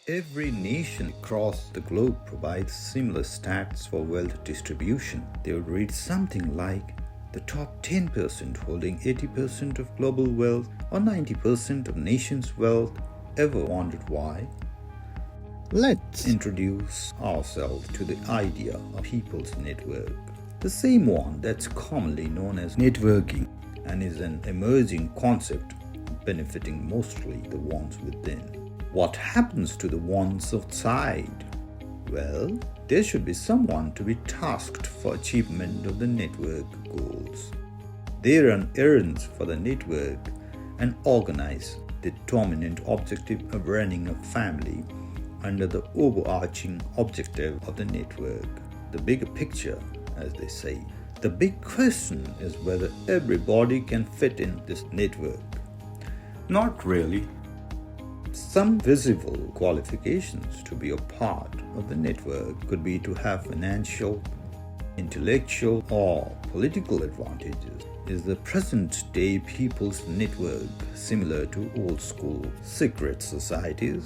Every nation across the globe provides similar stats for wealth distribution. They would read something like the top 10% holding 80% of global wealth or 90% of nations' wealth. Ever wondered why? Let's introduce ourselves to the idea of people's network, the same one that's commonly known as networking and is an emerging concept benefiting mostly the ones within. What happens to the ones outside? Well, there should be someone to be tasked for achievement of the network goals. They run errands for the network and organize the dominant objective of running a family under the overarching objective of the network, the bigger picture, as they say. The big question is whether everybody can fit in this network. Not really. Some visible qualifications to be a part of the network could be to have financial, intellectual, or political advantages. Is the present day people's network similar to old school secret societies?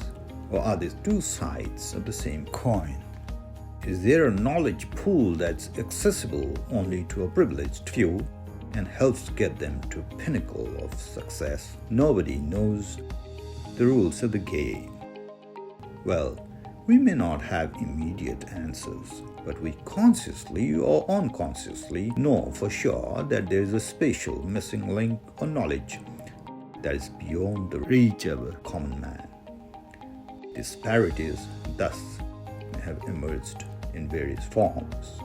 Or are they two sides of the same coin? Is there a knowledge pool that's accessible only to a privileged few and helps get them to pinnacle of success? Nobody knows the rules of the game. Well, we may not have immediate answers, but we consciously or unconsciously know for sure that there is a spatial missing link or knowledge that is beyond the reach of a common man. Disparities thus may have emerged in various forms.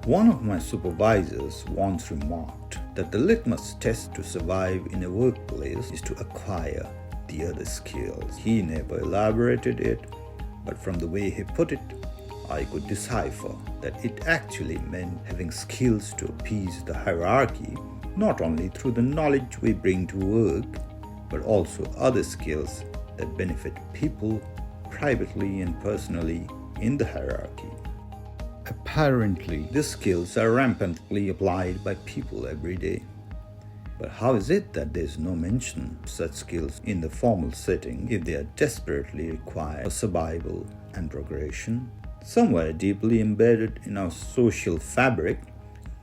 One of my supervisors once remarked that the litmus test to survive in a workplace is to acquire the other skills. He never elaborated it, but from the way he put it, I could decipher that it actually meant having skills to appease the hierarchy, not only through the knowledge we bring to work, but also other skills that benefit people privately and personally in the hierarchy. Apparently, these skills are rampantly applied by people every day. But how is it that there is no mention of such skills in the formal setting if they are desperately required for survival and progression? Somewhere deeply embedded in our social fabric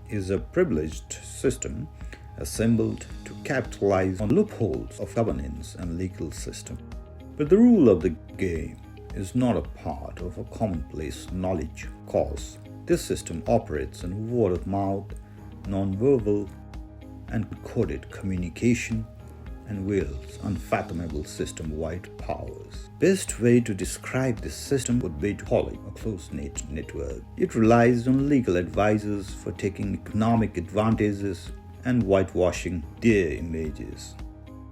is a privileged system assembled to capitalize on loopholes of governance and legal system. But the rule of the game is not a part of a commonplace knowledge course. This system operates on word of mouth, non-verbal, and coded communication and wields unfathomable system-wide powers. Best way to describe this system would be to call it a close-knit network. It relies on legal advisors for taking economic advantages and whitewashing their images.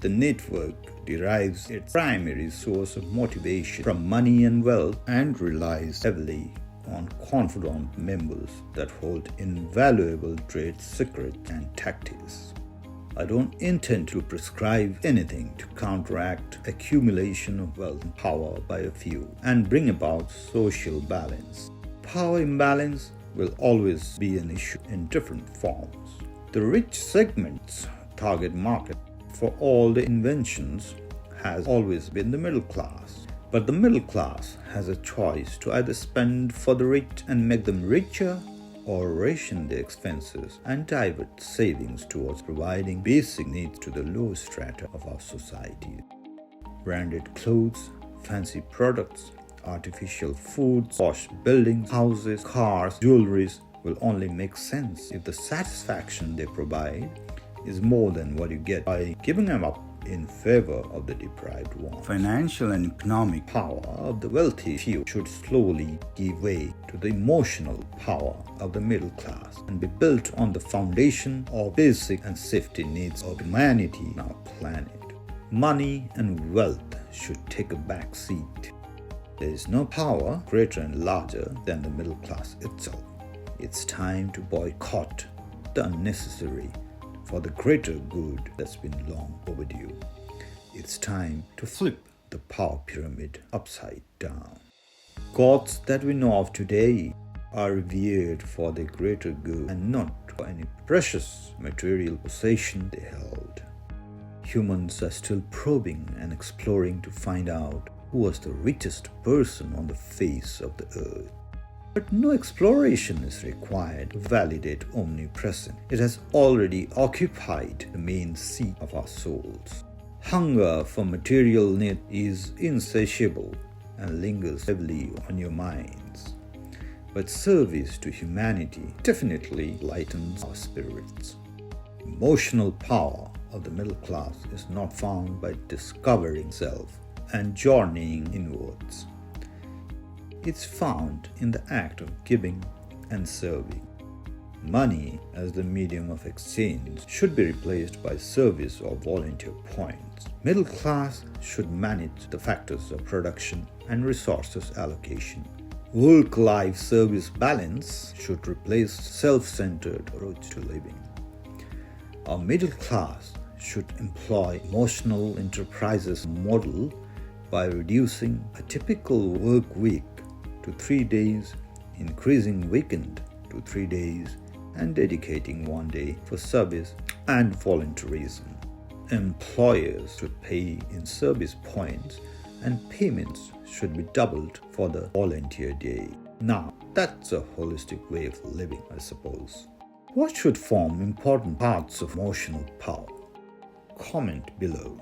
The network derives its primary source of motivation from money and wealth and relies heavily on confidant members that hold invaluable trade secrets and tactics. I don't intend to prescribe anything to counteract accumulation of wealth and power by a few and bring about social balance. Power imbalance will always be an issue in different forms. The rich segment's target market for all the inventions has always been the middle class. But the middle class has a choice to either spend for the rich and make them richer or ration their expenses and divert savings towards providing basic needs to the lower strata of our society. Branded clothes, fancy products, artificial foods, posh buildings, houses, cars, jewelries will only make sense if the satisfaction they provide is more than what you get by giving them up in favor of the deprived one. Financial and economic power of the wealthy few should slowly give way to the emotional power of the middle class and be built on the foundation of basic and safety needs of humanity on our planet. Money and wealth should take a back seat. There is no power greater and larger than the middle class itself. It's time to boycott the unnecessary for the greater good that's been long overdue. It's time to flip the power pyramid upside down. Gods that we know of today are revered for their greater good and not for any precious material possession they held. Humans are still probing and exploring to find out who was the richest person on the face of the earth. But no exploration is required to validate omnipresence. It has already occupied the main seat of our souls. Hunger for material need is insatiable and lingers heavily on your minds. But service to humanity definitely lightens our spirits. Emotional power of the middle class is not found by discovering self and journeying inwards. It's found in the act of giving and serving. Money as the medium of exchange should be replaced by service or volunteer points. Middle class should manage the factors of production and resources allocation. Work-life service balance should replace self-centered approach to living. Our middle class should employ emotional enterprises model by reducing a typical work week to 3 days, increasing weekend to 3 days, and dedicating 1 day for service and volunteerism. Employers should pay in service points and payments should be doubled for the volunteer day. Now, that's a holistic way of living, I suppose. What should form important parts of emotional power? Comment below.